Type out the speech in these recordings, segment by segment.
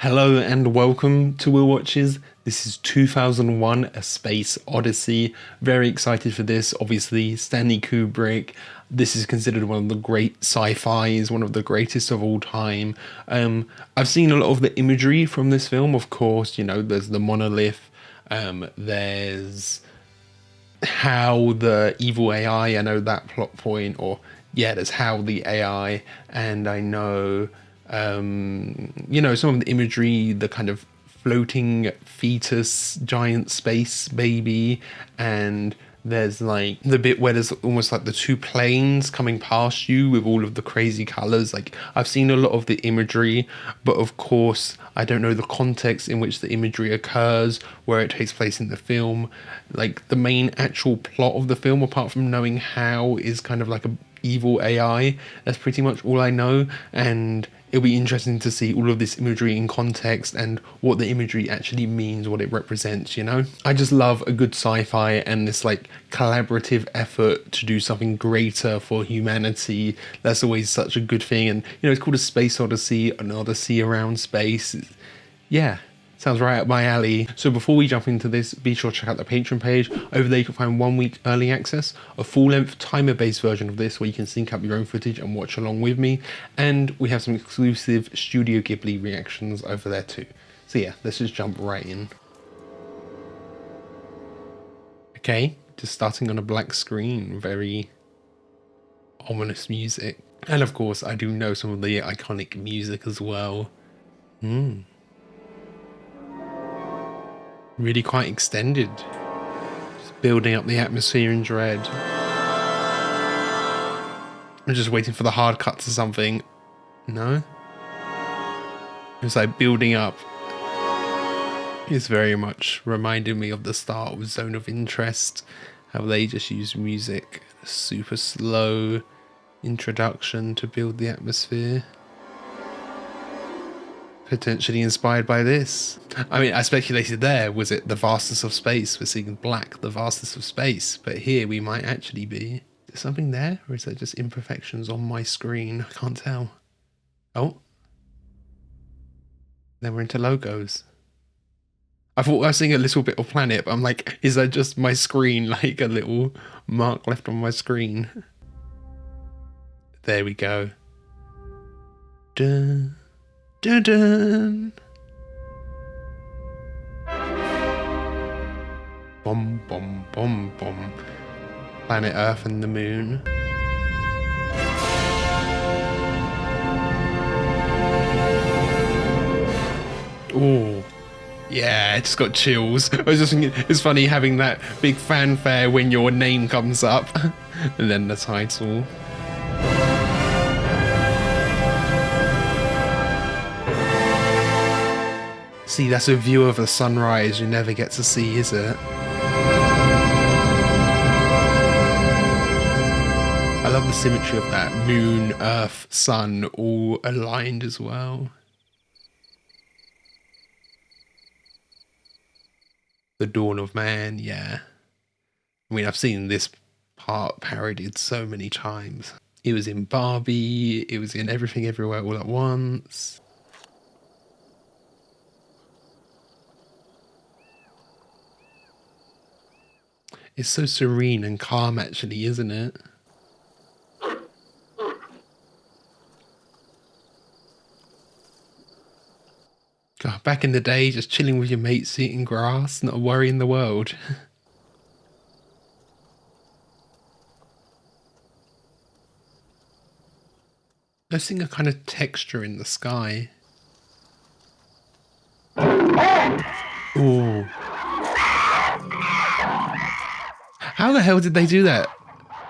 Hello and welcome to Will Watches. This is 2001 A Space Odyssey. Very excited for this. Obviously, Stanley Kubrick. This is considered one of the great sci-fis, one of the greatest of all time. I've seen a lot of the imagery from this film, of course. You know, there's the monolith, there's how the evil AI, I know that plot point, or yeah, there's how the AI, and I know some of the imagery, the kind of floating fetus, giant space baby, and there's like the bit where there's almost like the two planes coming past you with all of the crazy colors. Like, I've seen a lot of the imagery, but of course I don't know the context in which the imagery occurs, where it takes place in the film. Like, the main actual plot of the film, apart from knowing how, is kind of like a evil AI. That's pretty much all I know, and it'll be interesting to see all of this imagery in context and what the imagery actually means, what it represents, you know? I just love a good sci-fi and this like collaborative effort to do something greater for humanity. That's always such a good thing. And you know, it's called a Space Odyssey, an odyssey around space. Yeah. Sounds right up my alley. So before we jump into this, be sure to check out the Patreon page. Over there you can find 1 week early access, a full-length timer-based version of this where you can sync up your own footage and watch along with me. And we have some exclusive Studio Ghibli reactions over there too. So yeah, let's just jump right in. Okay, just starting on a black screen, very ominous music. And of course, I do know some of the iconic music as well. Really quite extended. Just building up the atmosphere in dread. I'm just waiting for the hard cut to something. No? It's like building up. It's very much reminding me of the start of Zone of Interest. How they just use music. Super slow introduction to build the atmosphere. Potentially inspired by this. I mean, I speculated there, was it the vastness of space? We're seeing black, the vastness of space, but here we might actually be. Is there something there, or is that just imperfections on my screen? I can't tell. Oh. Then we're into logos. I thought I was seeing a little bit of planet, but I'm like, is that just my screen, like a little mark left on my screen? There we go. Dun. Dun dun. Bom bom bom bom. Planet Earth and the moon. Oh, yeah, I just got chills. I was just thinking, it's funny having that big fanfare when your name comes up, and then the title. See, that's a view of a sunrise you never get to see, is it? I love the symmetry of that. Moon, Earth, Sun, all aligned as well. The dawn of man, yeah. I mean, I've seen this part parodied so many times. It was in Barbie, it was in Everything Everywhere All at Once. It's so serene and calm, actually, isn't it? God, back in the day, just chilling with your mates, eating grass, not a worry in the world. I'm seeing a kind of texture in the sky. Ooh. How the hell did they do that?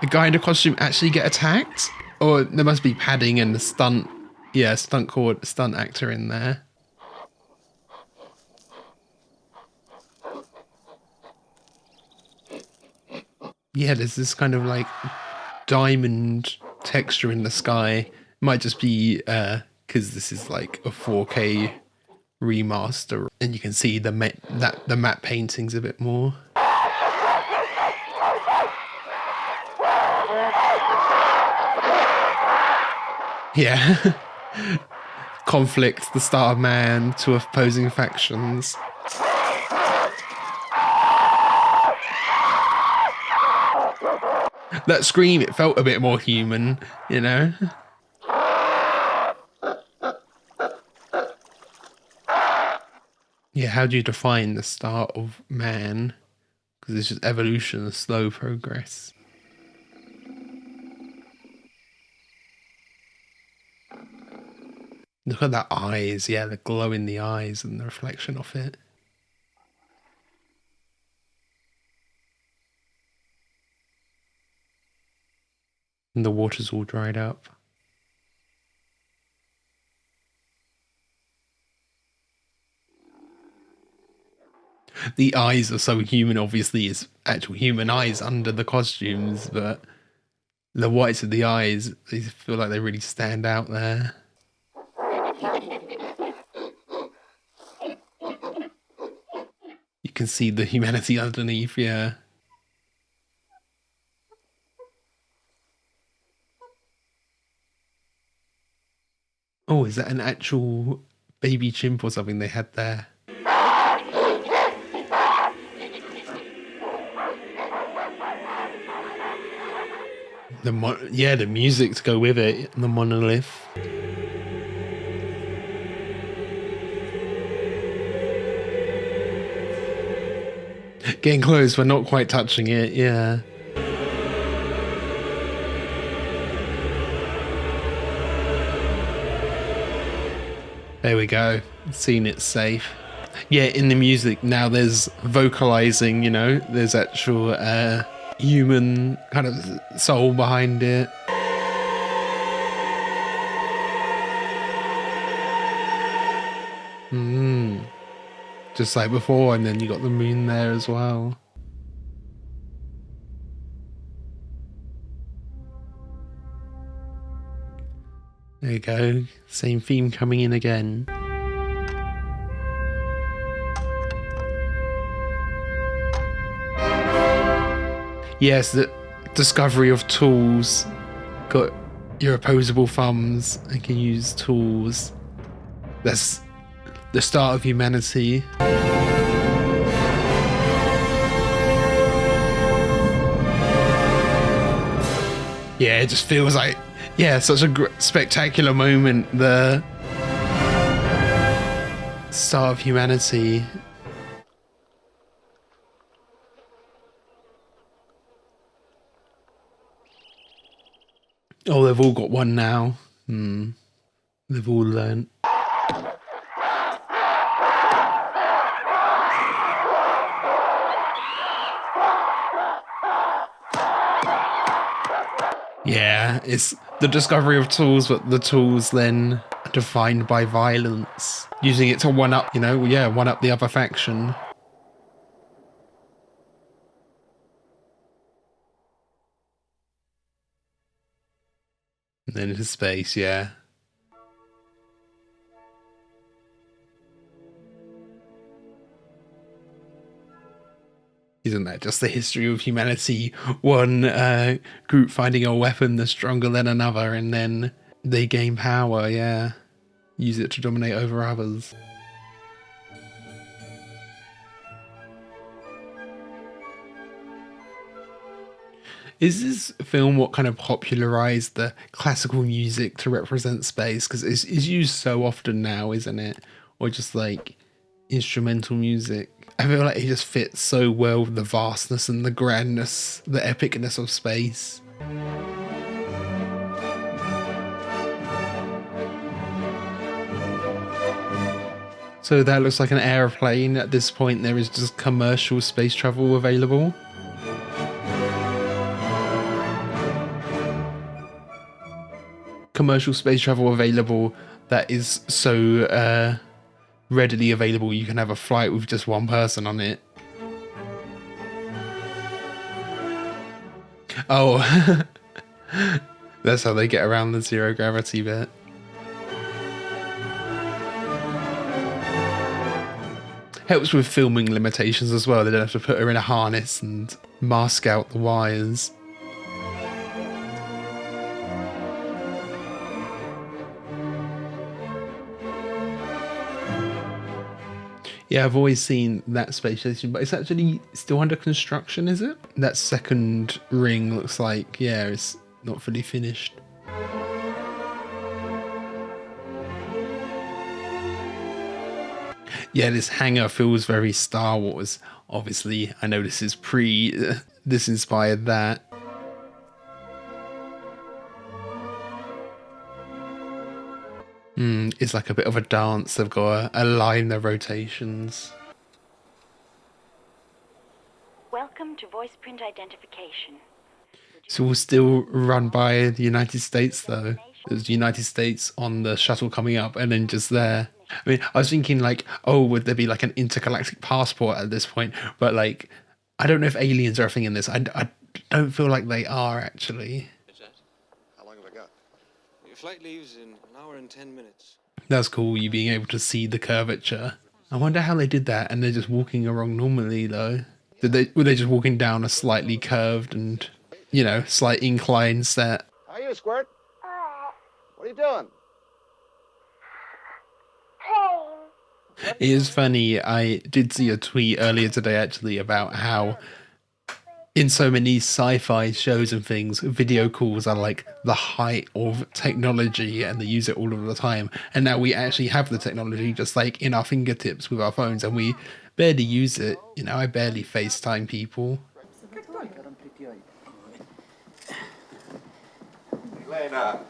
A guy in a costume actually get attacked? Or there must be padding and the stunt actor in there. Yeah, there's this kind of like diamond texture in the sky. It might just be because this is like a 4K remaster, and you can see the matte paintings a bit more. Yeah. conflict, the start of man, two opposing factions. That scream, it felt a bit more human, you know? Yeah, how do you define the start of man? Because it's just evolution, a slow progress. Look at that eyes, yeah, the glow in the eyes and the reflection of it. And the water's all dried up. The eyes are so human, obviously it's actual human eyes under the costumes, but the whites of the eyes, they feel like they really stand out there. You can see the humanity underneath, yeah. Oh, is that an actual baby chimp or something they had there? Yeah, the music to go with it, the monolith. Getting close, but not quite touching it, yeah. There we go. Seen it safe. Yeah, in the music now there's vocalizing, you know, there's actual human kind of soul behind it. Just like before, and then you got the moon there as well. There you go, same theme coming in again. Yes, the discovery of tools. Got your opposable thumbs and can use tools. That's the start of humanity. Yeah, it just feels like, yeah, such a spectacular moment. The start of humanity. Oh, they've all got one now. They've all learnt. Yeah, it's the discovery of tools, but the tools then are defined by violence. Using it to one up, you know, yeah, one up the other faction. And then into space, yeah. Isn't that just the history of humanity? One group finding a weapon that's stronger than another, and then they gain power, yeah. Use it to dominate over others. Is this film what kind of popularized the classical music to represent space? Because it's used so often now, isn't it? Or just like instrumental music. I feel like it just fits so well with the vastness and the grandness, the epicness of space. So that looks like an airplane. At this point, there is just commercial space travel available. Commercial space travel available that is so readily available you can have a flight with just one person on it. Oh, that's how they get around the zero gravity bit. Helps with filming limitations as well. They don't have to put her in a harness and mask out the wires. Yeah, I've always seen that space station, but it's actually still under construction, is it? That second ring looks like, yeah, it's not fully finished. Yeah, this hangar feels very Star Wars. Obviously, I know this is this inspired that. It's like a bit of a dance. They've got to align their rotations. Welcome to voice print identification. It's all still run by the United States, though. There's the United States on the shuttle coming up, and then just there. I mean, I was thinking like, oh, would there be like an intergalactic passport at this point? But like, I don't know if aliens are a thing in this. I don't feel like they are actually. How long have I got? Your flight leaves in an hour and 10 minutes. That's cool, you being able to see the curvature. I wonder how they did that, and they're just walking along normally, though. Were they just walking down a slightly curved and, you know, slight incline set? How are you, Squirt? What are you doing? It is funny, I did see a tweet earlier today, actually, about how in so many sci-fi shows and things, video calls are like the height of technology and they use it all of the time. And now we actually have the technology just like in our fingertips with our phones and we barely use it. You know, I barely FaceTime people. Elena,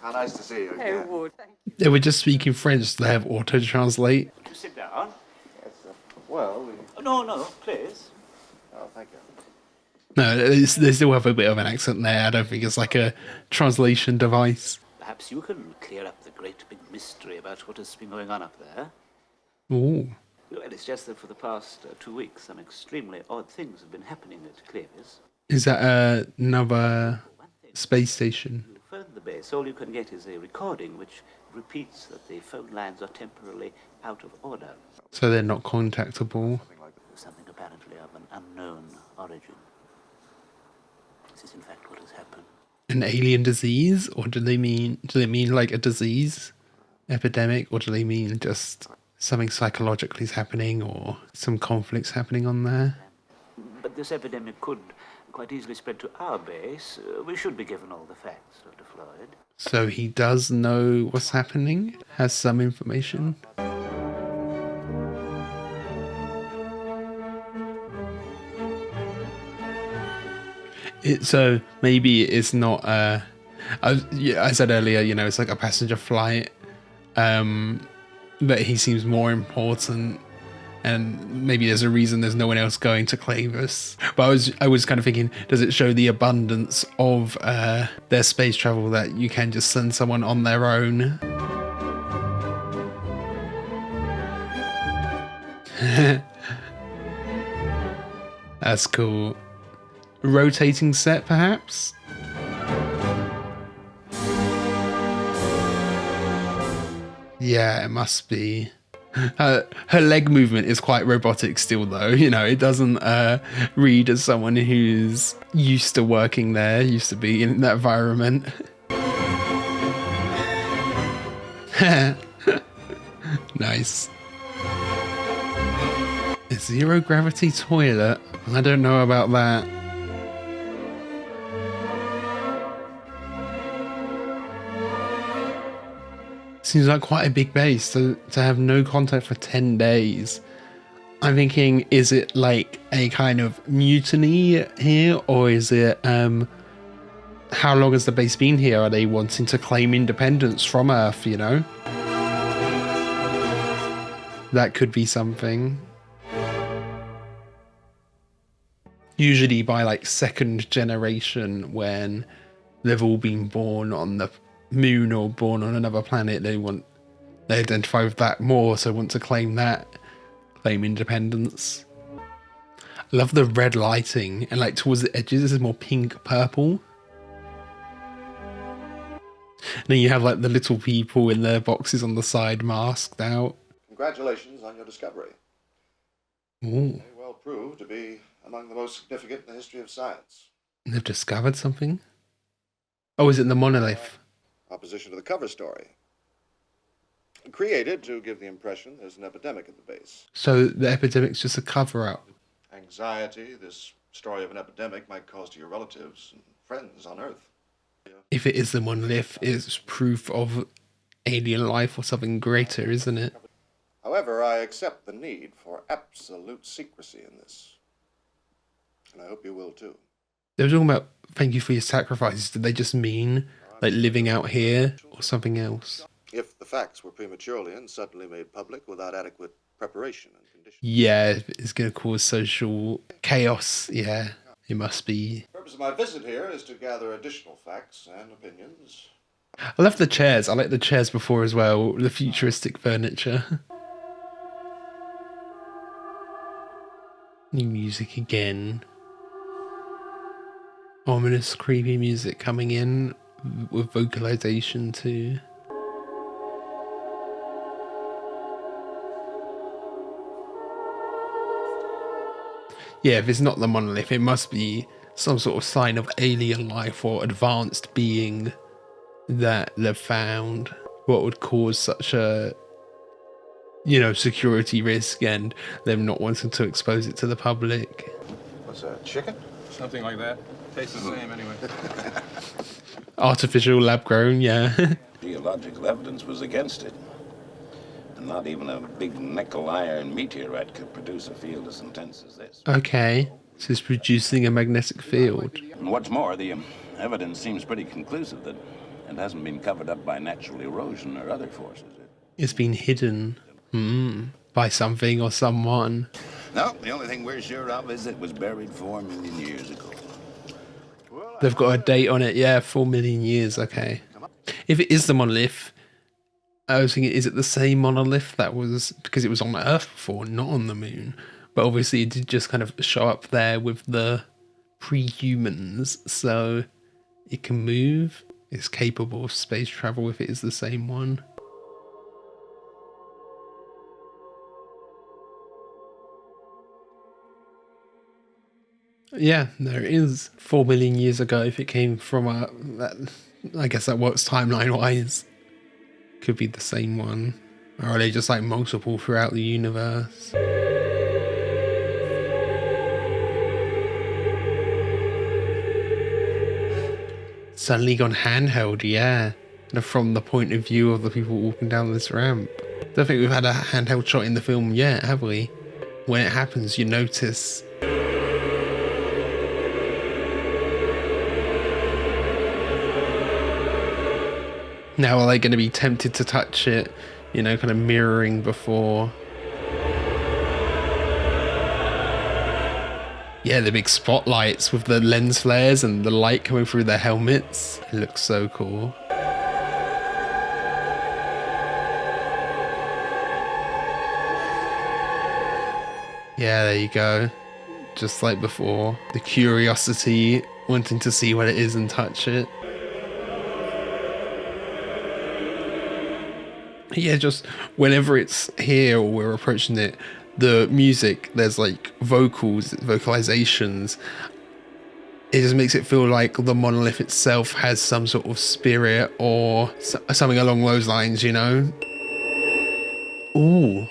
how nice to see you again. They were just speaking French, so they have auto-translate. You sit down. Yes, well, No, please. oh, thank you. No, they still have a bit of an accent there. I don't think it's like a translation device. Perhaps you can clear up the great big mystery about what has been going on up there. Ooh. Well, it's just that for the past 2 weeks, some extremely odd things have been happening at Clevis. Is that another One thing, space station? you phone the base, all you can get is a recording which repeats that the phone lines are temporarily out of order. So they're not contactable. Something apparently of an unknown origin. This is in fact what has happened. An alien disease, or do they mean like a disease epidemic, or do they mean just something psychologically is happening or some conflicts happening on there? But this epidemic could quite easily spread to our base. We should be given all the facts, Dr. Floyd. So he does know what's happening, has some information. So maybe it's not. I said earlier, you know, it's like a passenger flight, but he seems more important, and maybe there's a reason there's no one else going to Clevis. But I was kind of thinking, does it show the abundance of their space travel that you can just send someone on their own? That's cool. Rotating set, perhaps? Yeah, it must be. Her leg movement is quite robotic still, though. You know, it doesn't read as someone who's used to working there, used to be in that environment. Nice. A zero gravity toilet? I don't know about that. Seems like quite a big base to have no contact for 10 days. I'm thinking, is it like a kind of mutiny here, or is it, how long has the base been here? Are they wanting to claim independence from Earth, you know? That could be something. Usually by like second generation, when they've all been born on the moon or born on another planet, they identify with that more, so want to claim independence. I love the red lighting, and like towards the edges this is more pink purple. And then you have like the little people in their boxes on the side masked out. Congratulations on your discovery. Ooh. May well prove to be among the most significant in the history of science. They've discovered something? Oh, is it the monolith? Opposition to the cover story. created to give the impression there's an epidemic at the base. So the epidemic's just a cover-up. Anxiety, this story of an epidemic might cause to your relatives and friends on Earth. If it is the monolith, it's proof of alien life or something greater, isn't it? However, I accept the need for absolute secrecy in this. And I hope you will too. They were talking about thank you for your sacrifices. Did they just mean like living out here or something else? If the facts were prematurely and suddenly made public without adequate preparation and conditions. Yeah, if it's going to cause social chaos. Yeah, it must be. The purpose of my visit here is to gather additional facts and opinions. I love the chairs. I like the chairs before as well. The futuristic furniture. New music again. Ominous, creepy music coming in with vocalization too. Yeah, if it's not the monolith, it must be some sort of sign of alien life or advanced being that they've found. What would cause such a, security risk and them not wanting to expose it to the public. What's that, chicken? Something like that. Tastes the same anyway. Artificial lab grown, yeah. Geological evidence was against it. And not even a big nickel iron meteorite could produce a field as intense as this. Okay, so it's producing a magnetic field. And what's more, the evidence seems pretty conclusive that it hasn't been covered up by natural erosion or other forces. It's been hidden by something or someone. No, the only thing we're sure of is it was buried 4 million years ago. They've got a date on it, yeah, 4 million years, okay. If it is the monolith, I was thinking, is it the same monolith that was, because it was on Earth before, not on the moon? But obviously it did just kind of show up there with the pre-humans, so it can move. It's capable of space travel if it is the same one. Yeah, there it is. 4 million years ago, if it came from I guess that works timeline-wise. Could be the same one. Or are they just like multiple throughout the universe? Suddenly gone handheld, yeah. And from the point of view of the people walking down this ramp. Don't think we've had a handheld shot in the film yet, have we? When it happens, you notice. Now are they going to be tempted to touch it, kind of mirroring before? Yeah, the big spotlights with the lens flares and the light coming through their helmets. It looks so cool. Yeah, there you go. Just like before. The curiosity, wanting to see what it is and touch it. Yeah, just whenever it's here or we're approaching it, the music, there's like vocalizations. It just makes it feel like the monolith itself has some sort of spirit or something along those lines, Ooh.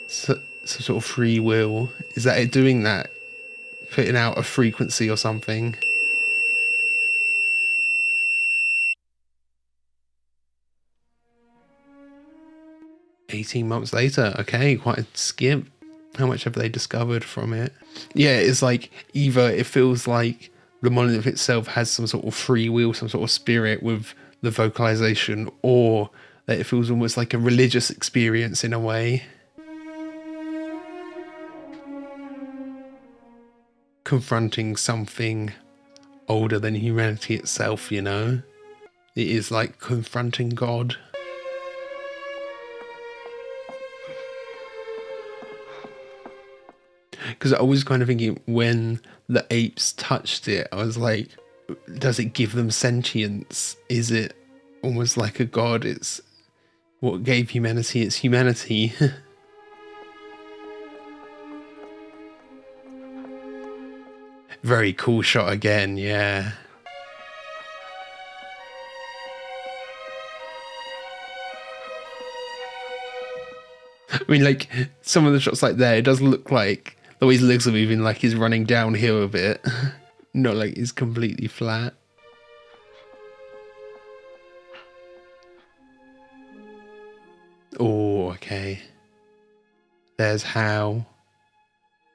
So, some sort of free will. Is that it doing that? Putting out a frequency or something? $18 months later, okay, quite a skip. How much have they discovered from it? Yeah, it's like either it feels like the monolith itself has some sort of free will, some sort of spirit with the vocalization, or that it feels almost like a religious experience in a way. Confronting something older than humanity itself, It is like confronting God. Because I was kind of thinking when the apes touched it, I was like, does it give them sentience? Is it almost like a god? It's what gave humanity its humanity. Very cool shot again, yeah. I mean, like, some of the shots like there, it does look like the way his legs are moving, like he's running downhill a bit. Not like he's completely flat. Oh, okay. There's Hal.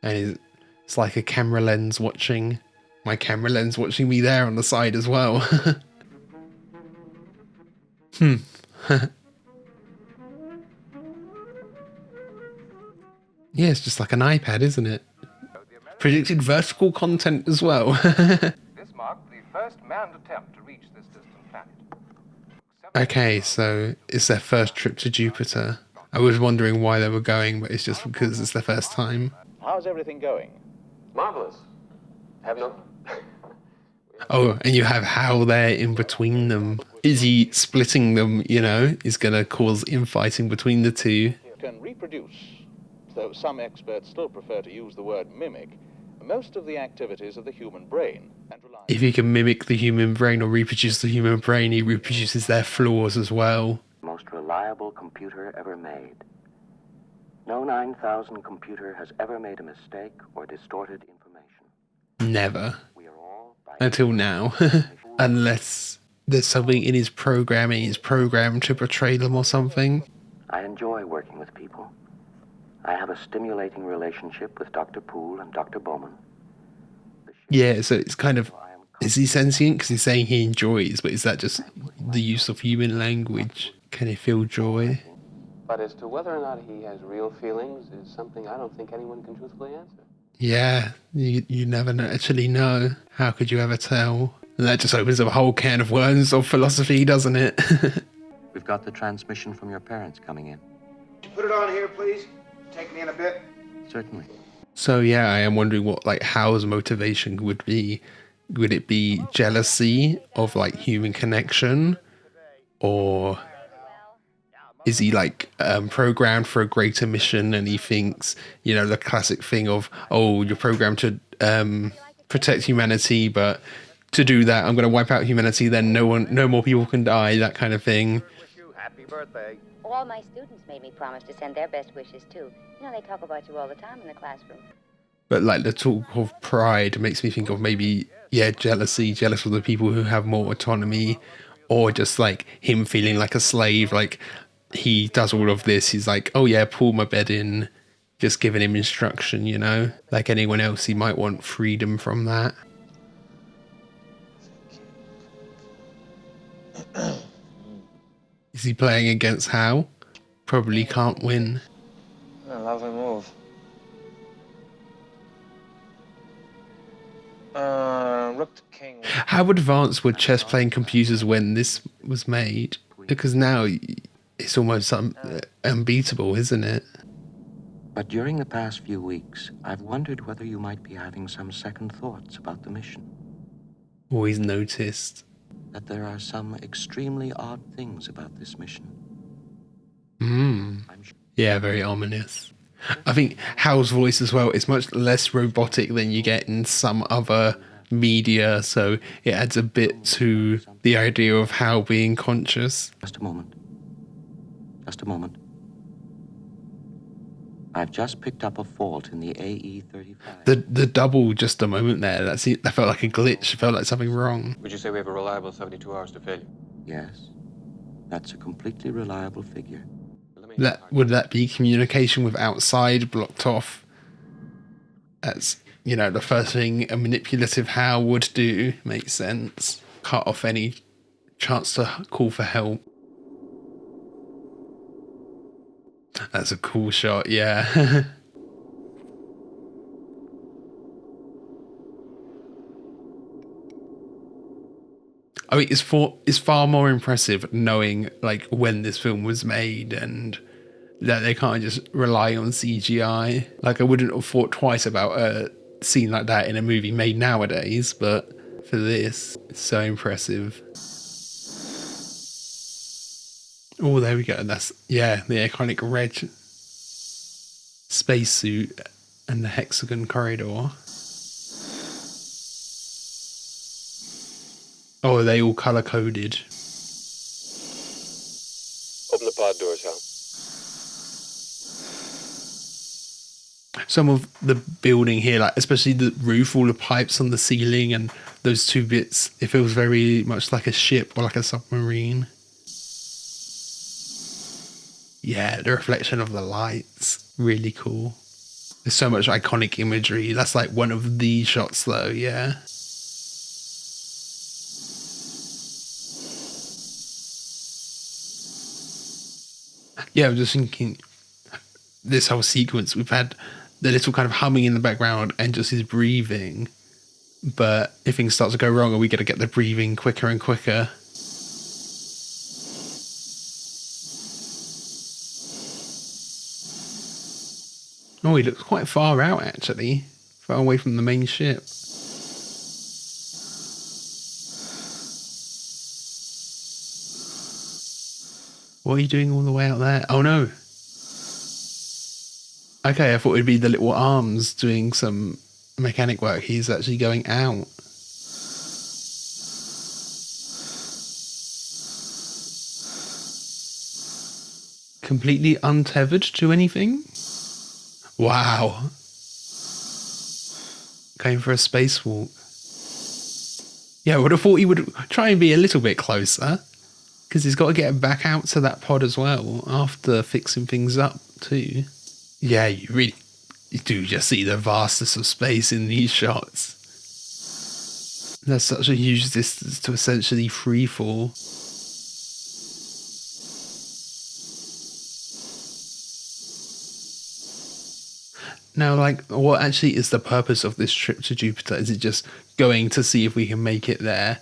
And it's like a camera lens watching. My camera lens watching me there on the side as well. Yeah, it's just like an iPad, isn't it? Predicted vertical content as well. This marked the first manned attempt to reach this distant planet. Okay, so it's their first trip to Jupiter. I was wondering why they were going, but it's just because it's their first time. How's everything going? Marvelous. Have no. Oh, and you have Hal there in between them. Is he splitting them, you know? Is going to cause infighting between the two. Can reproduce, though some experts still prefer to use the word mimic, most of the activities of the human brain. And rely If he can mimic the human brain or reproduce the human brain, he reproduces their flaws as well. Most reliable computer ever made. No 9000 computer has ever made a mistake or distorted information. Never. We are all Until now. Unless there's something in his programming, he's programmed to portray them or something. I enjoy working with people. I have a stimulating relationship with Dr. Poole and Dr. Bowman. Yeah, so it's kind of... Is he sentient? Because he's saying he enjoys, but is that just the use of human language? Can he feel joy? But as to whether or not he has real feelings is something I don't think anyone can truthfully answer. Yeah, you never actually know. How could you ever tell? And that just opens up a whole can of worms of philosophy, doesn't it? We've got the transmission from your parents coming in. Put it on here, please. Take me in a bit. Certainly. So yeah, I am wondering what like Hal's motivation would be. Would it be jealousy of like human connection, or is he like programmed for a greater mission and he thinks, you know, the classic thing of, oh, you're programmed to protect humanity, but to do that I'm going to wipe out humanity, then no more people can die, that kind of thing. Happy birthday. All my students made me promise to send their best wishes too. You know, they talk about you all the time in the classroom. But like the talk of pride makes me think of maybe, yeah, jealousy, jealous of the people who have more autonomy, or just like him feeling like a slave, like he does all of this, he's like, oh yeah, pull my bed in, just giving him instruction, you know? Like anyone else, he might want freedom from that. Is he playing against Hal? Probably can't win. A lovely move. Rook to king. How advanced were chess-playing computers when this was made? Because now it's almost unbeatable, isn't it? But during the past few weeks, I've wondered whether you might be having some second thoughts about the mission. Always noticed. That there are some extremely odd things about this mission. Yeah, very ominous. I think Hal's voice as well is much less robotic than you get in some other media, so it adds a bit to the idea of Hal being conscious. Just a moment. Just a moment. I've just picked up a fault in the AE-35. The double just a moment there, that felt like a glitch, it felt like something wrong. Would you say we have a reliable 72 hours to failure? Yes. That's a completely reliable figure. Would that be communication with outside blocked off? That's, you know, the first thing a manipulative Hal would do. Makes sense. Cut off any chance to call for help. That's a cool shot, yeah. I mean, it's far more impressive knowing like when this film was made and that they can't just rely on CGI. Like I wouldn't have thought twice about a scene like that in a movie made nowadays, but for this, it's so impressive. Oh, there we go. That's, yeah, the iconic red spacesuit and the hexagon corridor. Oh, are they all color-coded? Open the pod doors, Hal. some of the building here, like especially the roof, all the pipes on the ceiling and those two bits, it feels very much like a ship or like a submarine. Yeah, the reflection of the lights, really cool. There's so much iconic imagery. That's like one of the shots though, yeah. Yeah, I'm just thinking, this whole sequence, we've had the little kind of humming in the background and just his breathing. But if things start to go wrong, are we going to get the breathing quicker and quicker? Oh, he looks quite far out, actually. Far away from the main ship. What are you doing all the way out there? Oh, no. Okay, I thought it'd be the little arms doing some mechanic work. He's actually going out. Completely untethered to anything? Wow. Going for a spacewalk. Yeah, I would have thought he would try and be a little bit closer. Because he's got to get back out to that pod as well after fixing things up too. Yeah, you do just see the vastness of space in these shots. There's such a huge distance to essentially free fall. Now, like, what actually is the purpose of this trip to Jupiter? Is it just going to see if we can make it there?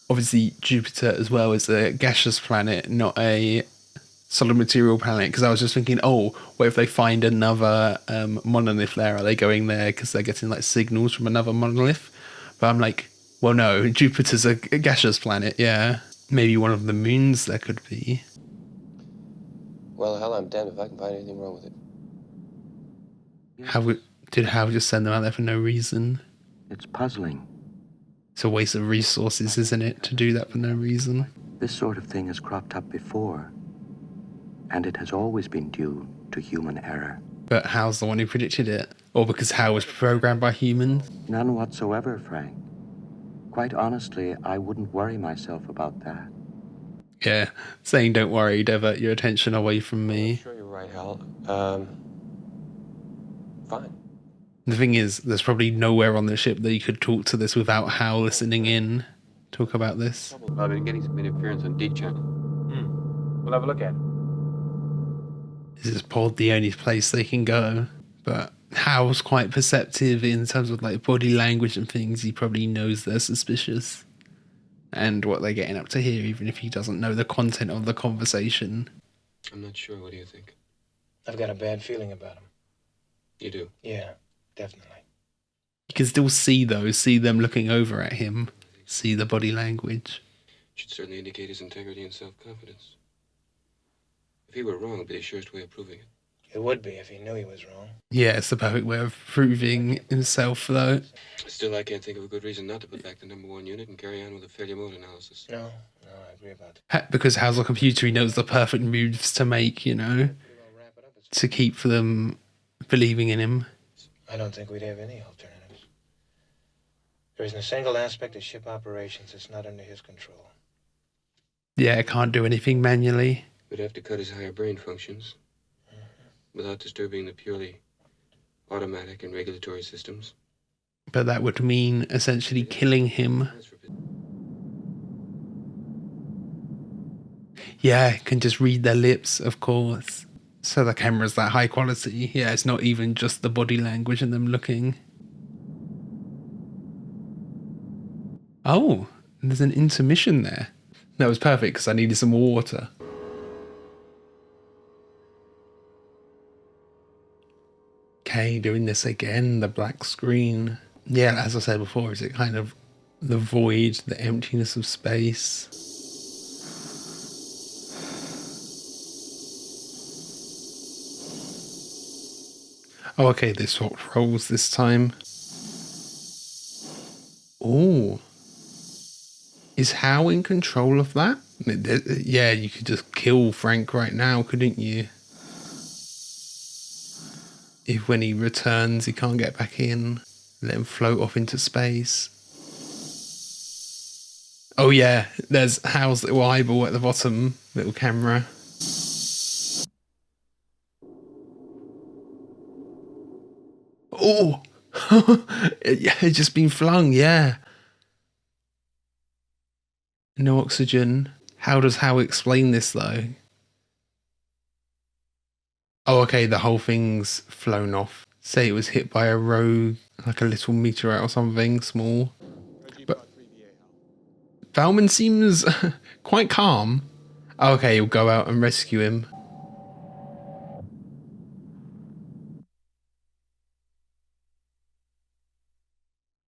Obviously, Jupiter as well is a gaseous planet, not a solid material planet. Because I was just thinking, oh, what if they find another monolith there? Are they going there because they're getting like signals from another monolith? But I'm like, well, no, Jupiter's a gaseous planet, yeah. Maybe one of the moons there could be. Well, hell, I'm damned if I can find anything wrong with it. Did Hal just send them out there for no reason? It's puzzling. It's a waste of resources, isn't it, to do that for no reason? This sort of thing has cropped up before, and it has always been due to human error. But Hal's the one who predicted it? Or because Hal was programmed by humans? None whatsoever, Frank. Quite honestly, I wouldn't worry myself about that. Yeah, saying don't worry, divert your attention away from me. I'm sure you're right, Hal. Fine. The thing is, there's probably nowhere on the ship that you could talk to this without Hal listening in. Talk about this. I've been getting some interference on D channel. We'll have a look at it. This is probably the only place they can go. But Hal's quite perceptive in terms of like body language and things. He probably knows they're suspicious. And what they're getting up to here, even if he doesn't know the content of the conversation. I'm not sure. What do you think? I've got a bad feeling about him. You do? Yeah, definitely. You can still see them looking over at him. See the body language. Should certainly indicate his integrity and self-confidence. If he were wrong, it'd be the surest way of proving it. It would be if he knew he was wrong. Yeah, it's the perfect way of proving himself, though. Still, I can't think of a good reason not to put back the #1 unit and carry on with a failure mode analysis. No, I agree about that. Because Hal's a computer, he knows the perfect moves to make, you know, to keep them believing in him. I don't think we'd have any alternatives. There isn't a single aspect of ship operations that's not under his control. Yeah, can't do anything manually. We'd have to cut his higher brain functions without disturbing the purely automatic and regulatory systems. But that would mean essentially killing him. Yeah, can just read their lips, of course. So the camera's that high quality. Yeah, it's not even just the body language and them looking. Oh, there's an intermission there. That was perfect because I needed some water. Okay, doing this again, the black screen. Yeah, as I said before, is it kind of the void, the emptiness of space? Oh, okay, they swapped roles this time. Oh. Is Hal in control of that? Yeah, you could just kill Frank right now, couldn't you? if when he returns he can't get back in, let him float off into space. Oh yeah, there's Hal's little eyeball at the bottom, little camera. Oh, yeah, it's just been flung, yeah. No oxygen. How does Hal explain this though? Oh, okay, the whole thing's flown off. Say it was hit by a rogue, like a little meteorite or something small. But Valman seems quite calm. Oh, okay, he'll go out and rescue him.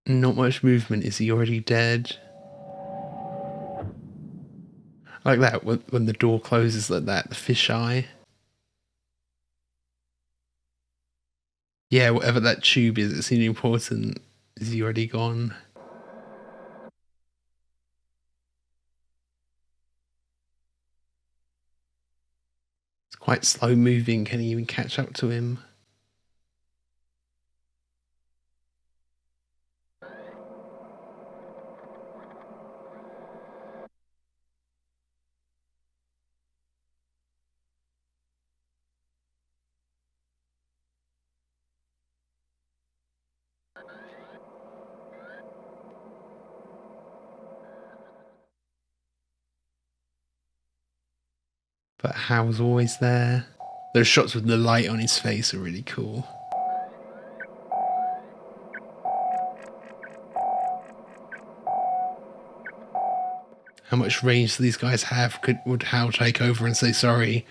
Not much movement. Is he already dead? Like that, when the door closes like that, the fisheye. Yeah, whatever that tube is, it seemed important. Is he already gone? It's quite slow moving. Can he even catch up to him? But Hal's always there. Those shots with the light on his face are really cool. How much range do these guys have? Would Hal take over and say, sorry,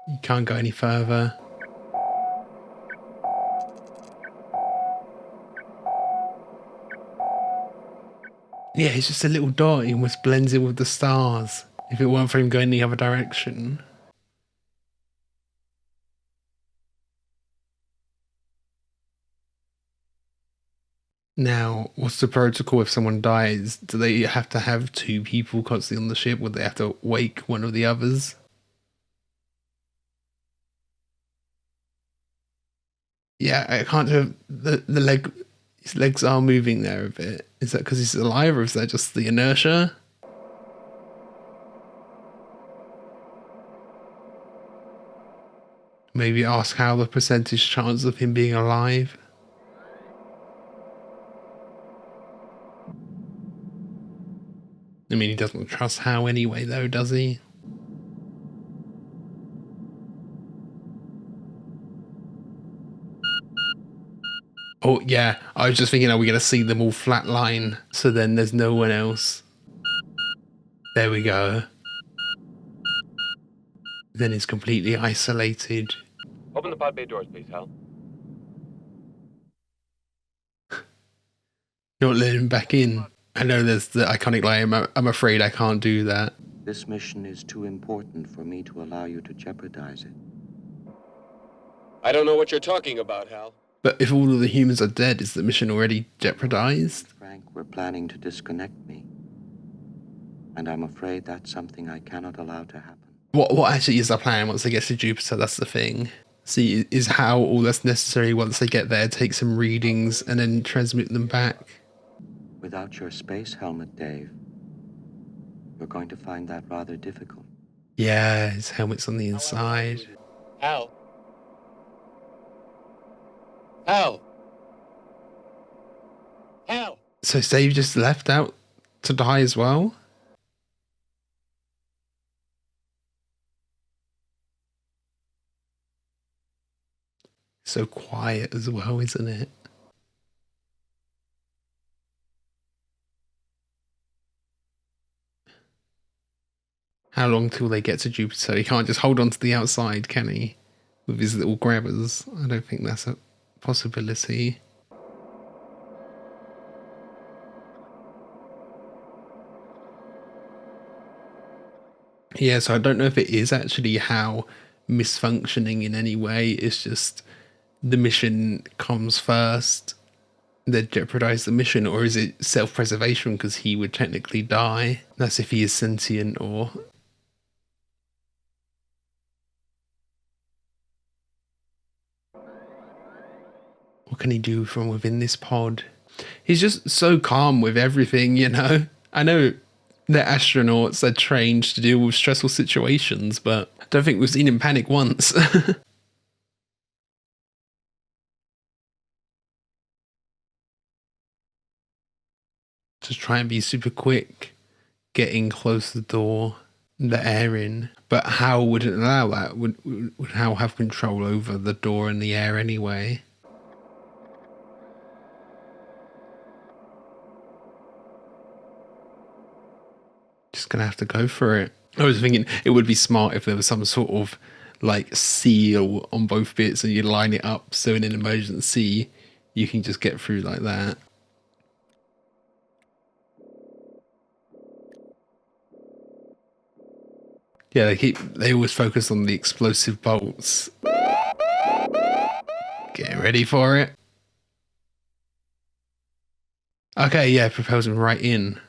you can't go any further? Yeah, he's just a little dot. He almost blends in with the stars. If it weren't for him going the other direction. Now, what's the protocol if someone dies? Do they have to have two people constantly on the ship? Would they have to wake one of the others? Yeah, I can't do the leg. His legs are moving there a bit. Is that because he's alive, or is that just the inertia? Maybe ask Hal the percentage chance of him being alive. I mean, he doesn't trust Hal anyway, though, does he? Oh, yeah. I was just thinking, are we going to see them all flatline? So then there's no one else. There we go. Then it's completely isolated. Open the pod bay doors, please, Hal. Not letting him back in. I know there's the iconic line, I'm afraid I can't do that. This mission is too important for me to allow you to jeopardize it. I don't know what you're talking about, Hal. But if all of the humans are dead, is the mission already jeopardized? Frank, we're planning to disconnect me. And I'm afraid that's something I cannot allow to happen. What actually is the plan once they get to Jupiter? That's the thing. See, is how all that's necessary once they get there, take some readings and then transmit them back. Without your space helmet, Dave, you're going to find that rather difficult. Yeah, his helmet's on the inside. Hal. Hal. Hal. So Dave just left out to die as well? So quiet as well, isn't it? How long till they get to Jupiter? He can't just hold on to the outside, can he? With his little grabbers. I don't think that's a possibility. Yeah, so I don't know if it is actually how misfunctioning in any way. It's just the mission comes first, then jeopardize the mission, or is it self-preservation because he would technically die? That's if he is sentient or... What can he do from within this pod? He's just so calm with everything, you know? I know they're astronauts, they're trained to deal with stressful situations, but I don't think we've seen him panic once. Just try and be super quick, getting close to the door, the air in. But how would it allow that? Would Hal have control over the door and the air anyway? Just gonna have to go for it. I was thinking it would be smart if there was some sort of like seal on both bits and you line it up so in an emergency you can just get through like that. Yeah, they always focus on the explosive bolts. Get ready for it. Okay, yeah, propels him right in.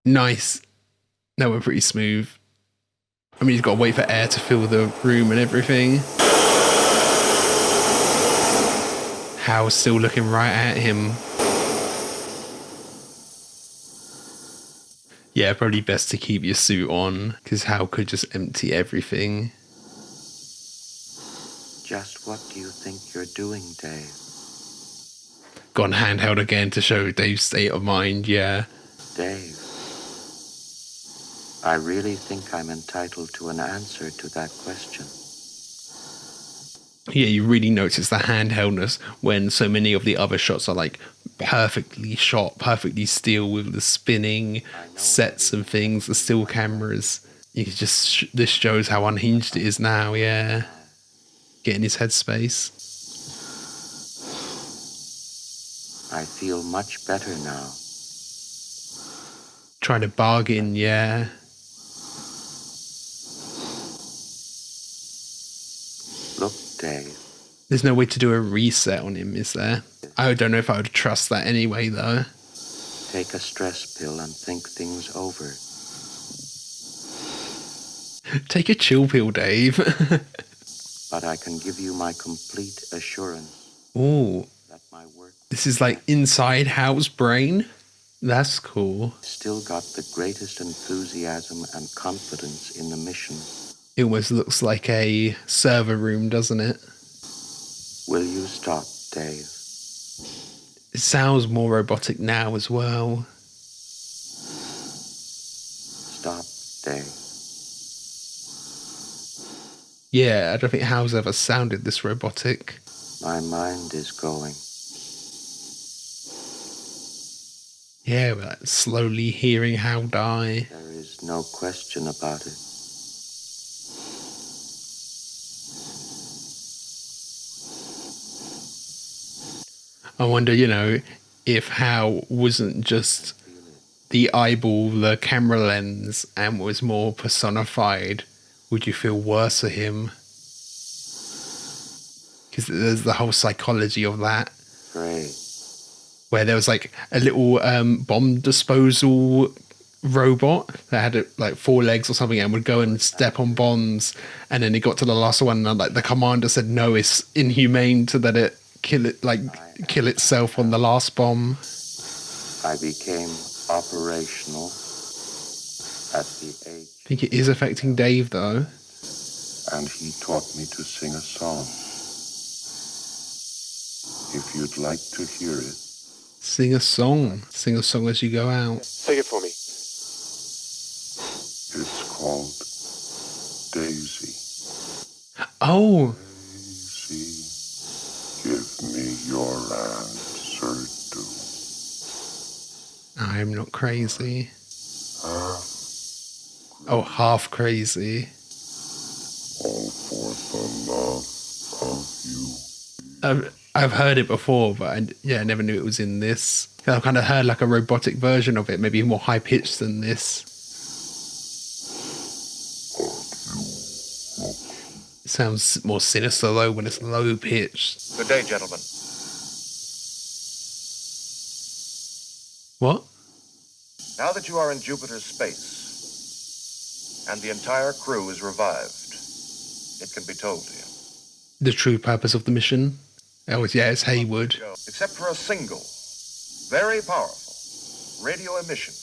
Nice. That went pretty smooth. I mean, he's got to wait for air to fill the room and everything. Hal's still looking right at him. Yeah, probably best to keep your suit on, because Hal could just empty everything. Just what do you think you're doing, Dave? Gone handheld again to show Dave's state of mind, yeah. Dave, I really think I'm entitled to an answer to that question. Yeah, you really notice the handheldness when so many of the other shots are like perfectly shot, perfectly still with the spinning sets and things, the still cameras. You just this shows how unhinged it is now, yeah. Get in his headspace. I feel much better now. Trying to bargain, yeah. Look, Dave. There's no way to do a reset on him, is there? I don't know if I would trust that anyway, though. Take a stress pill and think things over. Take a chill pill, Dave. But I can give you my complete assurance. Ooh. That my work... This is like inside Hal's brain? That's cool. Still got the greatest enthusiasm and confidence in the mission. It almost looks like a server room, doesn't it? Will you stop, Dave? It sounds more robotic now as well. Stop, Dave. Yeah, I don't think Hal's ever sounded this robotic. My mind is going. Yeah, we're like slowly hearing Hal die. There is no question about it. I wonder, you know, if Hal wasn't just the eyeball, the camera lens, and was more personified, would you feel worse for him? Because there's the whole psychology of that. Great. Where there was like a little bomb disposal robot that had like 4 legs or something and would go and step on bombs, and then it got to the last one and like the commander said no, it's inhumane to let it kill itself on the last bomb. I became operational at the age. I think it is affecting Dave though. And he taught me to sing a song. If you'd like to hear it. Sing a song. Sing a song as you go out. Sing it for me. It's called Daisy. Oh. Daisy, give me your answer, do. I'm not crazy. Oh, half crazy. All for the love of you. I've heard it before, but I never knew it was in this. I've kind of heard like a robotic version of it, maybe more high pitched than this. It sounds more sinister though when it's low pitched. Good day, gentlemen. What? Now that you are in Jupiter's space, and the entire crew is revived, it can be told to you. The true purpose of the mission. Oh, yeah, it's Haywood. Except for a single, very powerful radio emission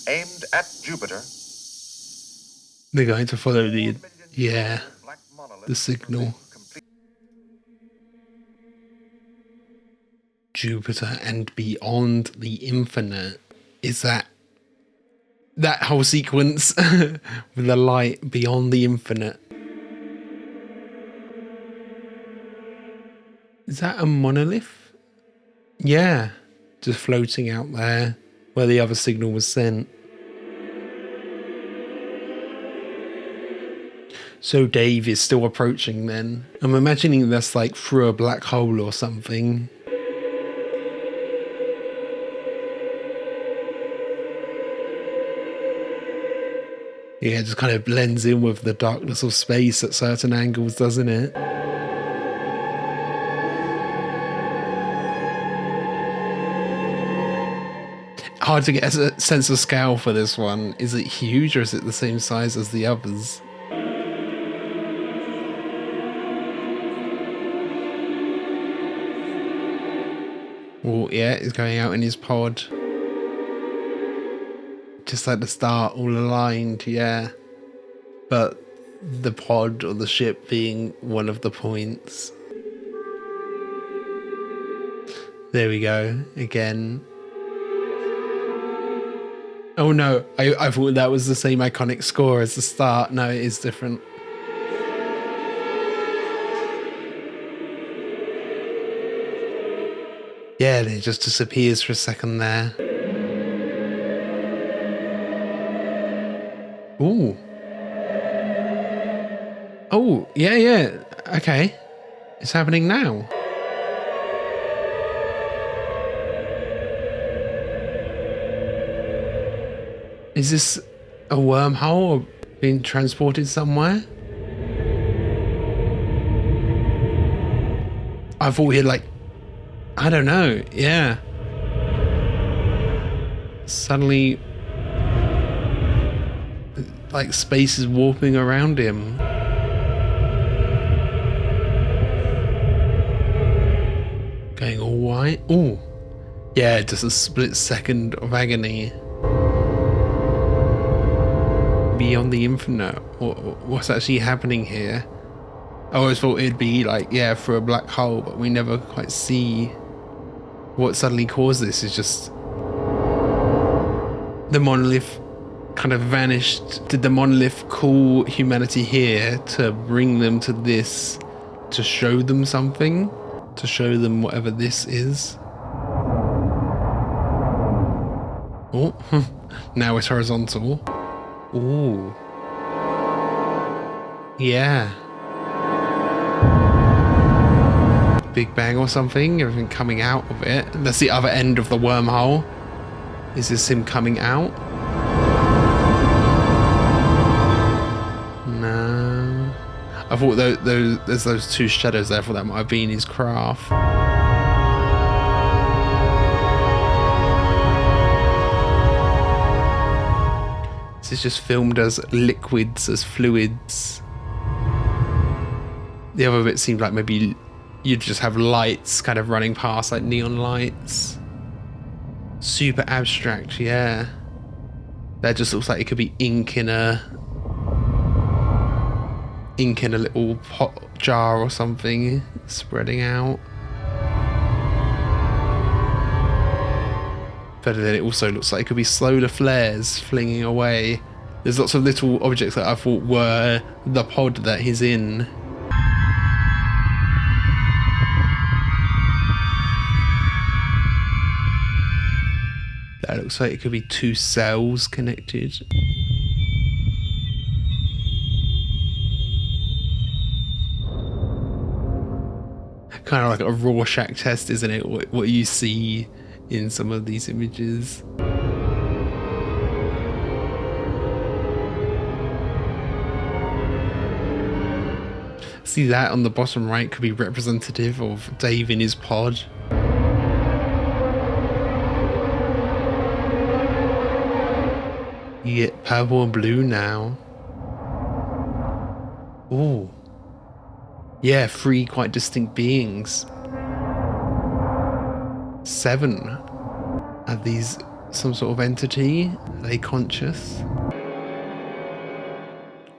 aimed at Jupiter. They're going to follow the signal. Jupiter and beyond the infinite. Is that whole sequence with the light beyond the infinite? Is that a monolith? Yeah, just floating out there where the other signal was sent. So Dave is still approaching then. I'm imagining that's like through a black hole or something. Yeah, it just kind of blends in with the darkness of space at certain angles, doesn't it? Hard to get a sense of scale for this one. Is it huge or is it the same size as the others? Oh, yeah, he's going out in his pod. Just like the start, all aligned, yeah. But the pod or the ship being one of the points. There we go, again. Oh no, I thought that was the same iconic score as the start. No, it is different. Yeah, and it just disappears for a second there. Ooh. Oh, yeah. Okay. It's happening now. Is this a wormhole or being transported somewhere? I thought we had like, I don't know, yeah. Suddenly, like space is warping around him. Going all white. Ooh. Yeah, just a split second of agony. Beyond the infinite. What's actually happening here? I always thought it'd be like, yeah, through a black hole, but we never quite see what suddenly caused this. Is just the monolith kind of vanished. Did the monolith call humanity here to bring them to this, to show them something, to show them whatever this is? Oh, now it's horizontal. Ooh. Yeah. Big Bang or something, everything coming out of it. That's the other end of the wormhole. Is this him coming out? No. I thought there's those two shadows there, I thought that might have been his craft. This is just filmed as liquids, as fluids. The other bit seemed like maybe you'd just have lights kind of running past, like neon lights. Super abstract, yeah. That just looks like it could be ink in a little pot jar or something, spreading out. But then it also looks like it could be solar flares flinging away. There's lots of little objects that I thought were the pod that he's in. That looks like it could be two cells connected. Kind of like a Rorschach test, isn't it? What you see in some of these images. See, that on the bottom right could be representative of Dave in his pod. You get purple and blue now. Ooh. Yeah, 3 quite distinct beings. 7. Are these some sort of entity? Are they conscious?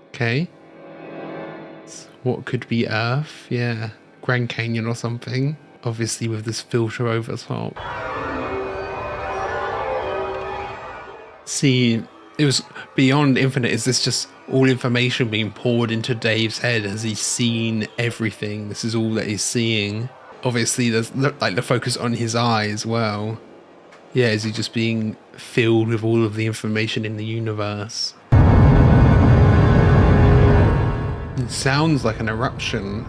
Okay. What could be Earth? Yeah. Grand Canyon or something. Obviously with this filter over top. See, it was beyond infinite. Is this just all information being poured into Dave's head as he's seen everything? This is all that he's seeing. Obviously there's like the focus on his eye as well. Yeah, is he just being filled with all of the information in the universe? It sounds like an eruption.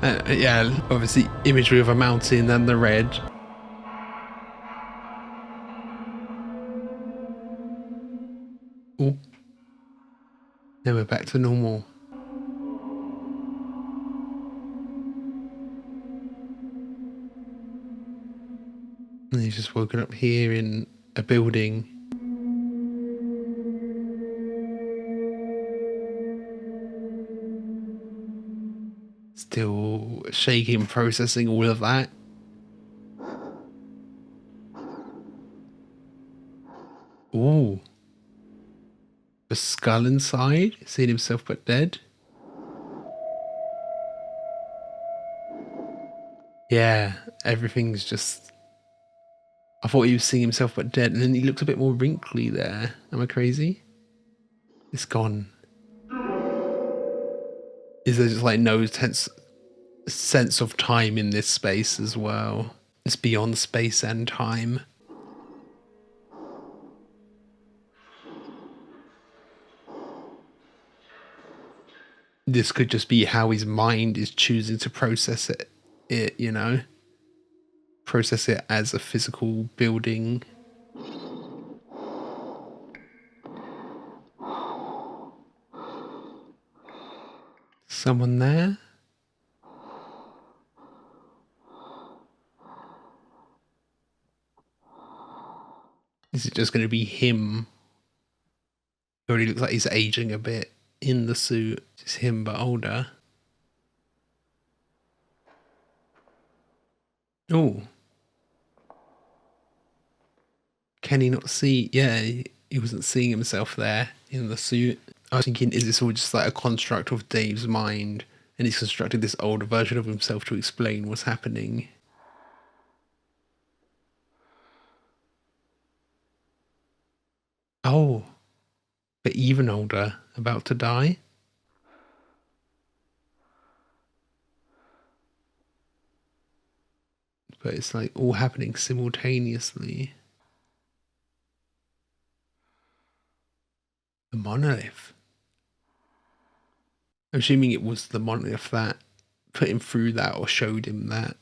Yeah, obviously imagery of a mountain and the red. Oh, now we're back to normal. And he's just woken up here in a building. Still shaking, processing all of that. Ooh. A skull inside, seeing himself but dead. Yeah, everything's just... I thought he was seeing himself but dead, and then he looks a bit more wrinkly there. Am I crazy? It's gone. Is there just like no sense of time in this space as well? It's beyond space and time. This could just be how his mind is choosing to process it, you know? Process it as a physical building. Someone there? Is it just going to be him? It already looks like he's aging a bit in the suit. Just him but older. Oh. Can he not see? Yeah, he wasn't seeing himself there in the suit. I was thinking, is this all just like a construct of Dave's mind? And he's constructed this older version of himself to explain what's happening. Oh. But even older, about to die? But it's like all happening simultaneously. The monolith. I'm assuming it was the monolith that put him through that or showed him that.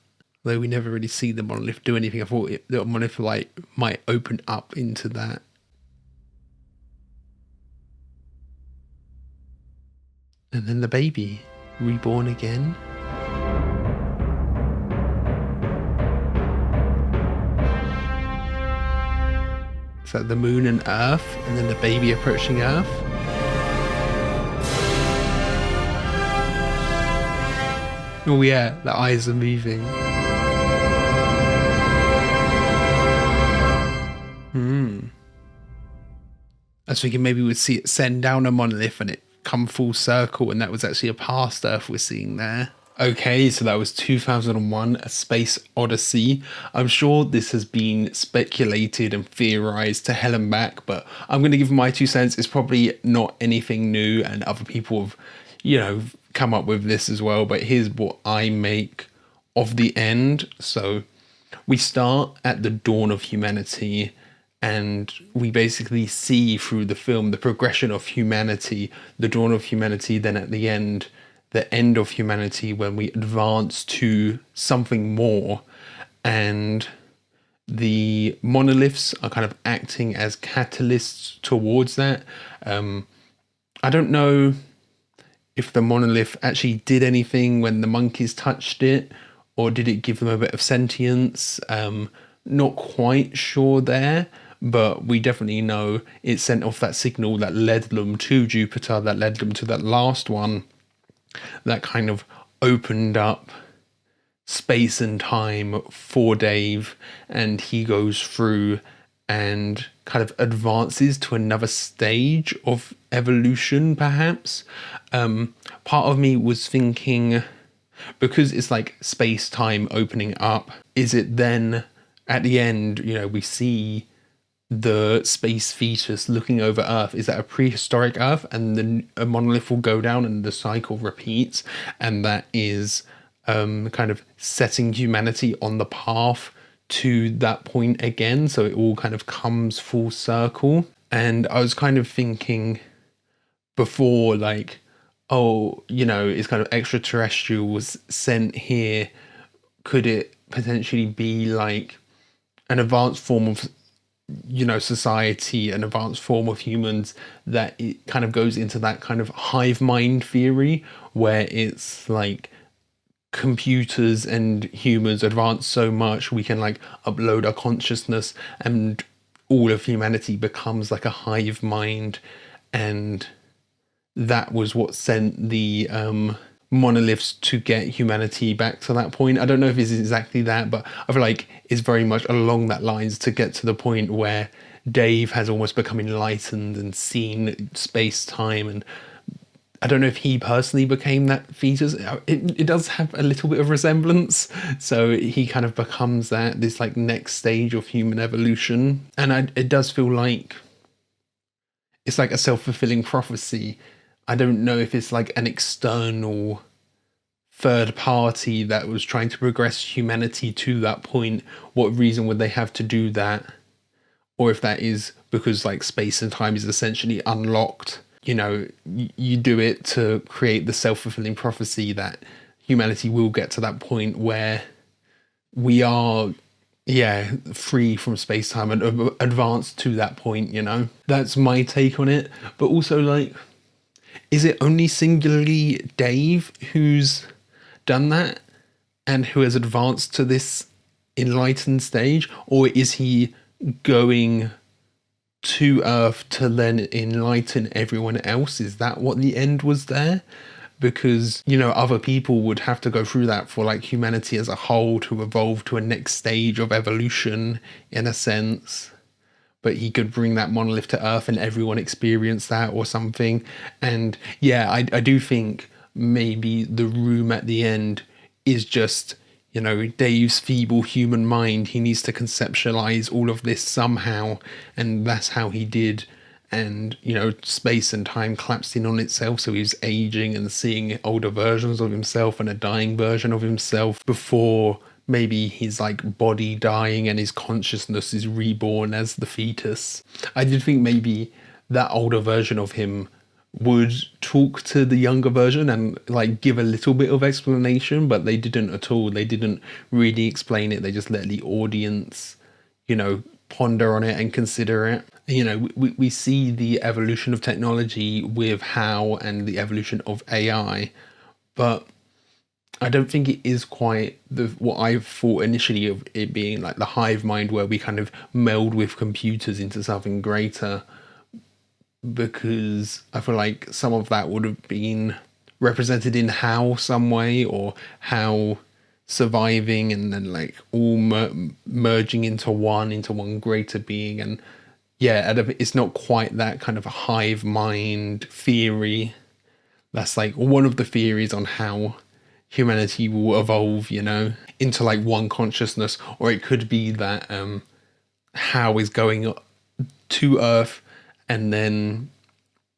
Though we never really see the monolith do anything. I thought the monolith like might open up into that. And then the baby, reborn again. So the moon and Earth, and then the baby approaching Earth. Oh yeah, the eyes are moving. I was thinking maybe we'd see it send down a monolith and it come full circle, and that was actually a past Earth we're seeing there. Okay, so that was 2001, A Space Odyssey. I'm sure this has been speculated and theorized to hell and back, but I'm going to give my 2 cents. It's probably not anything new, and other people have, you know, come up with this as well, but here's what I make of the end. So we start at the dawn of humanity, and we basically see through the film the progression of humanity, the dawn of humanity, then at the end of humanity, when we advance to something more. And the monoliths are kind of acting as catalysts towards that. I don't know if the monolith actually did anything when the monkeys touched it, or did it give them a bit of sentience? Not quite sure there, but we definitely know it sent off that signal that led them to Jupiter, that led them to that last one. that kind of opened up space and time for Dave, and he goes through and kind of advances to another stage of evolution, perhaps. Part of me was thinking, because it's like space time opening up, is it then at the end, you know, we see the space fetus looking over Earth? Is that a prehistoric Earth, and then a monolith will go down and the cycle repeats, and that is kind of setting humanity on the path to that point again, so it all kind of comes full circle. And I was kind of thinking before, like, oh, you know, it's kind of extraterrestrials sent here. Could it potentially be like an advanced form of, you know, society, an advanced form of humans, that it kind of goes into that kind of hive mind theory where it's like computers and humans advance so much we can like upload our consciousness and all of humanity becomes like a hive mind, and that was what sent the monoliths to get humanity back to that point. I don't know if it's exactly that, but I feel like it's very much along that lines to get to the point where Dave has almost become enlightened and seen space-time, and I don't know if he personally became that fetus. It does have a little bit of resemblance, so he kind of becomes this like next stage of human evolution, and it does feel like it's like a self-fulfilling prophecy. I don't know if it's like an external third party that was trying to progress humanity to that point. What reason would they have to do that? Or if that is because like space and time is essentially unlocked. You know, you do it to create the self-fulfilling prophecy that humanity will get to that point where we are, free from space-time and advanced to that point, you know? That's my take on it. But also, like, is it only singularly Dave who's done that and who has advanced to this enlightened stage? Or is he going to Earth to then enlighten everyone else? Is that what the end was there? Because, you know, other people would have to go through that for like humanity as a whole to evolve to a next stage of evolution, in a sense. But he could bring that monolith to Earth and everyone experience that or something. And yeah, I do think maybe the room at the end is just, you know, Dave's feeble human mind. He needs to conceptualize all of this somehow, and that's how he did. And, you know, space and time collapsed in on itself, so he was aging and seeing older versions of himself and a dying version of himself before maybe his like body dying and his consciousness is reborn as the fetus. I did think maybe that older version of him would talk to the younger version and like give a little bit of explanation, but they didn't at all. They didn't really explain it. They just let the audience, you know, ponder on it and consider it. You know, we see the evolution of technology with HAL and the evolution of AI, but I don't think it is quite what I thought initially of it being like the hive mind where we kind of meld with computers into something greater, because I feel like some of that would have been represented in HAL some way, or HAL surviving and then like all merging into one greater being. And yeah, it's not quite that kind of a hive mind theory. That's like one of the theories on how humanity will evolve, you know, into like one consciousness. Or it could be that HAL is going to Earth and then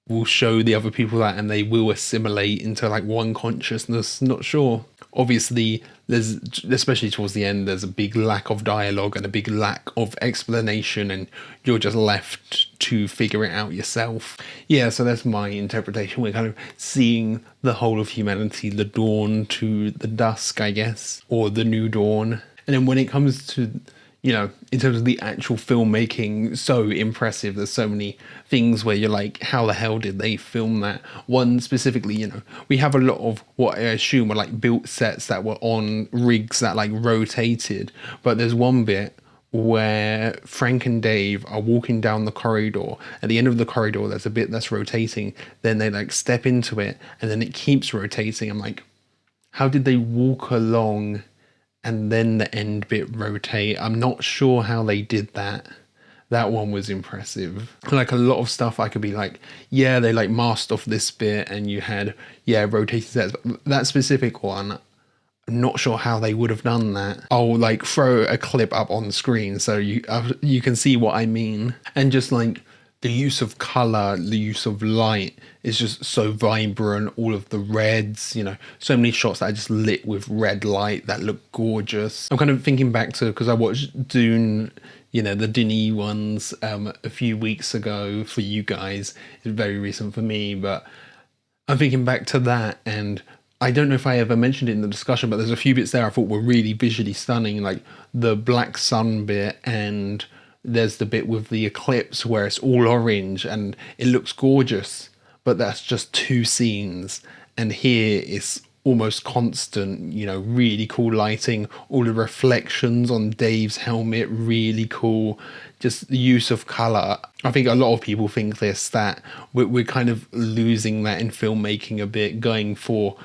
we'll show the other people that, and they will assimilate into like one consciousness. Not sure. Obviously, there's, especially towards the end, there's a big lack of dialogue and a big lack of explanation, and you're just left to figure it out yourself. Yeah, so that's my interpretation. We're kind of seeing the whole of humanity, the dawn to the dusk, I guess, or the new dawn. And then when it comes to, you know, in terms of the actual filmmaking, so impressive. There's so many things where you're like, how the hell did they film that? One specifically, you know, we have a lot of what I assume were like built sets that were on rigs that like rotated, but there's one bit where Frank and Dave are walking down the corridor. At the end of the corridor, there's a bit that's rotating. Then they like step into it, and then it keeps rotating. I'm like, how did they walk along and then the end bit rotate? I'm not sure how they did that. That one was impressive. Like a lot of stuff I could be like, yeah, they like masked off this bit and you had, yeah, rotating sets. But that specific one, I'm not sure how they would have done that. I'll like throw a clip up on the screen so you can see what I mean. And just like the use of color, the use of light is just so vibrant. All of the reds, you know, so many shots that I just lit with red light that look gorgeous. I'm kind of thinking back to, because I watched Dune, you know, the Denis ones a few weeks ago for you guys. It's very recent for me, but I'm thinking back to that, and I don't know if I ever mentioned it in the discussion, but there's a few bits there I thought were really visually stunning, like the black sun bit, and there's the bit with the eclipse where it's all orange and it looks gorgeous, but that's just two scenes. And here it's almost constant, you know, really cool lighting, all the reflections on Dave's helmet, really cool. Just the use of color. I think a lot of people think this, that we're kind of losing that in filmmaking a bit, going for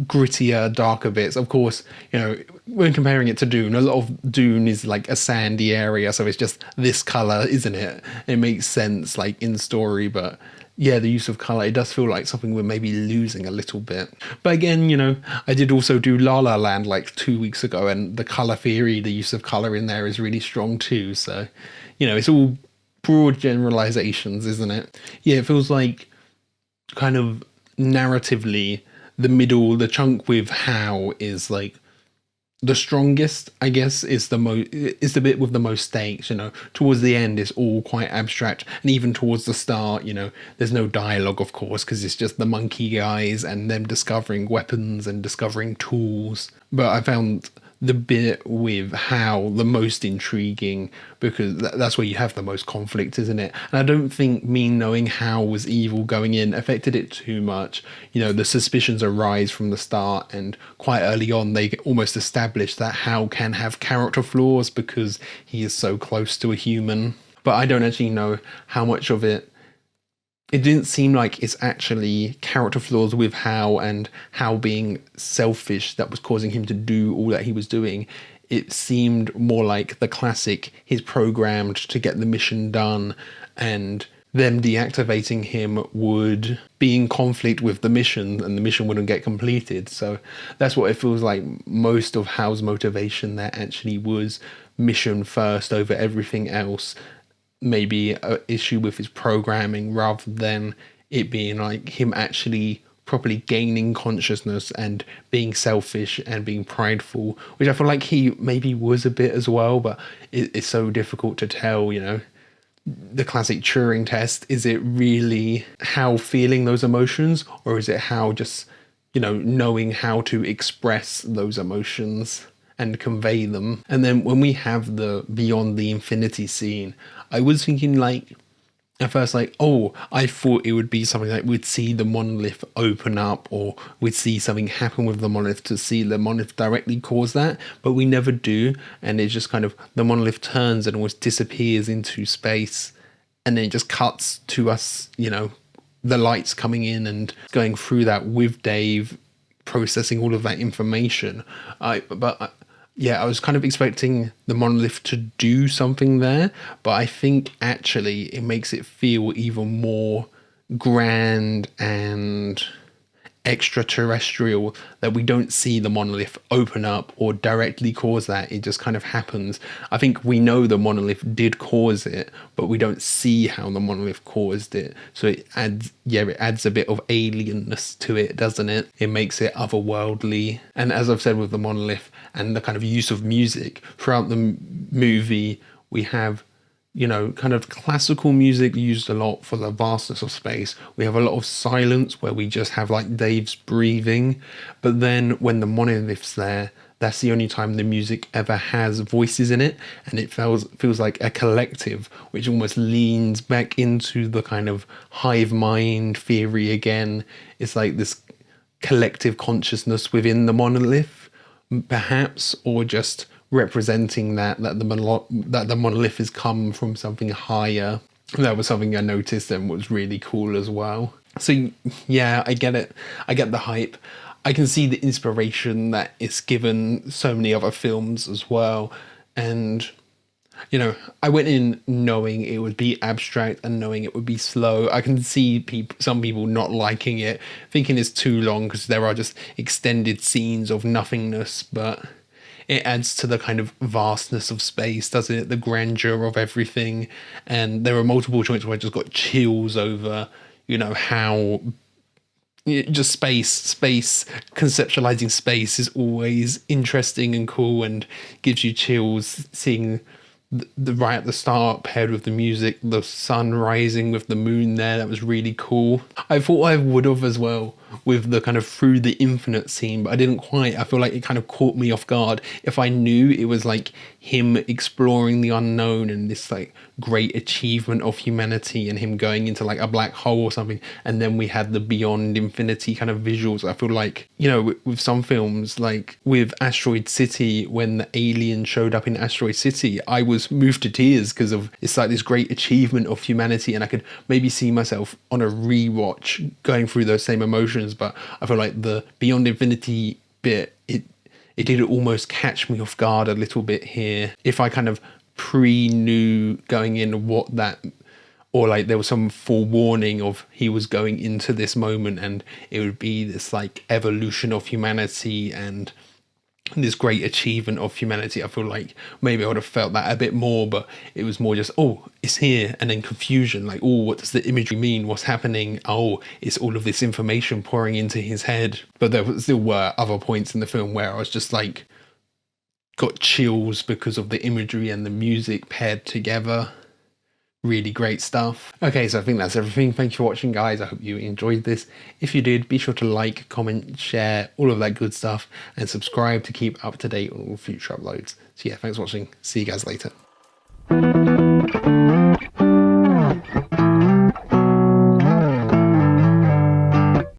grittier, darker bits. Of course, you know, when comparing it to Dune, a lot of Dune is like a sandy area, so it's just this color, isn't it? It makes sense like in story, but yeah, the use of color, it does feel like something we're maybe losing a little bit. But again, you know, I did also do La La Land like 2 weeks ago, and the color theory, the use of color in there is really strong too. So, you know, it's all broad generalizations, isn't it? Yeah, it feels like kind of narratively the middle, the chunk with how is like the strongest, I guess, is the bit with the most stakes. You know, towards the end it's all quite abstract, and even towards the start, you know, there's no dialogue, of course, because it's just the monkey guys and them discovering weapons and discovering tools. But I found the bit with how the most intriguing, because that's where you have the most conflict, isn't it? And I don't think me knowing how was evil going in affected it too much. You know, the suspicions arise from the start, and quite early on they almost establish that Hal can have character flaws because he is so close to a human. But I don't actually know how much of it didn't seem like it's actually character flaws with Hal and Hal being selfish that was causing him to do all that he was doing. It seemed more like the classic, he's programmed to get the mission done, and them deactivating him would be in conflict with the mission and the mission wouldn't get completed. So that's what it feels like. Most of Hal's motivation there actually was mission first over everything else. Maybe an issue with his programming rather than it being like him actually properly gaining consciousness and being selfish and being prideful, which I feel like he maybe was a bit as well, but it's so difficult to tell, you know. The classic Turing test, is it really how feeling those emotions, or is it how just, you know, knowing how to express those emotions and convey them? And then when we have the Beyond the Infinity scene, I was thinking like, at first like, oh, I thought it would be something like we'd see the monolith open up, or we'd see something happen with the monolith to see the monolith directly cause that, but we never do. And it's just kind of, the monolith turns and almost disappears into space, and then it just cuts to us, you know, the lights coming in and going through that with Dave processing all of that information. Yeah, I was kind of expecting the monolith to do something there, but I think actually it makes it feel even more grand and extraterrestrial that we don't see the monolith open up or directly cause that. It just kind of happens. I think we know the monolith did cause it, but we don't see how the monolith caused it. So it adds a bit of alienness to it, doesn't it? It makes it otherworldly. And as I've said with the monolith and the kind of use of music throughout the movie, we have, you know, kind of classical music used a lot for the vastness of space. We have a lot of silence where we just have like Dave's breathing. But then when the monolith's there, that's the only time the music ever has voices in it. And it feels like a collective, which almost leans back into the kind of hive mind theory again. It's like this collective consciousness within the monolith, perhaps, or just representing that the monolith has come from something higher. That was something I noticed and was really cool as well. So yeah, I get it. I get the hype. I can see the inspiration that it's given so many other films as well. And, you know, I went in knowing it would be abstract and knowing it would be slow. I can see some people not liking it, thinking it's too long because there are just extended scenes of nothingness, but it adds to the kind of vastness of space, doesn't it? The grandeur of everything. And there are multiple joints where I just got chills over, you know, how just space conceptualizing space is always interesting and cool and gives you chills. Seeing the right at the start paired with the music, the sun rising with the moon there, that was really cool. I thought I would have as well with the kind of through the infinite scene, but I didn't quite. I feel like it kind of caught me off guard. If I knew it was like him exploring the unknown and this like great achievement of humanity and him going into like a black hole or something, and then we had the beyond infinity kind of visuals, I feel like, you know, with some films, like with Asteroid City, when the alien showed up in Asteroid City, I was moved to tears because of it's like this great achievement of humanity, and I could maybe see myself on a rewatch going through those same emotions. But I feel like the Beyond Infinity bit, it did almost catch me off guard a little bit here. If I kind of knew going in what that, or like there was some forewarning of he was going into this moment and it would be this like evolution of humanity and this great achievement of humanity, I feel like maybe I would have felt that a bit more, but it was more just, oh, it's here, and then confusion, like, oh, what does the imagery mean? What's happening? Oh, it's all of this information pouring into his head. But there still were other points in the film where I was just like, got chills because of the imagery and the music paired together. Really great stuff. Okay, so I think that's everything. Thank you for watching, guys. I hope you enjoyed this. If you did, be sure to like, comment, share, all of that good stuff, and subscribe to keep up to date on all future uploads. So yeah, thanks for watching. See you guys later.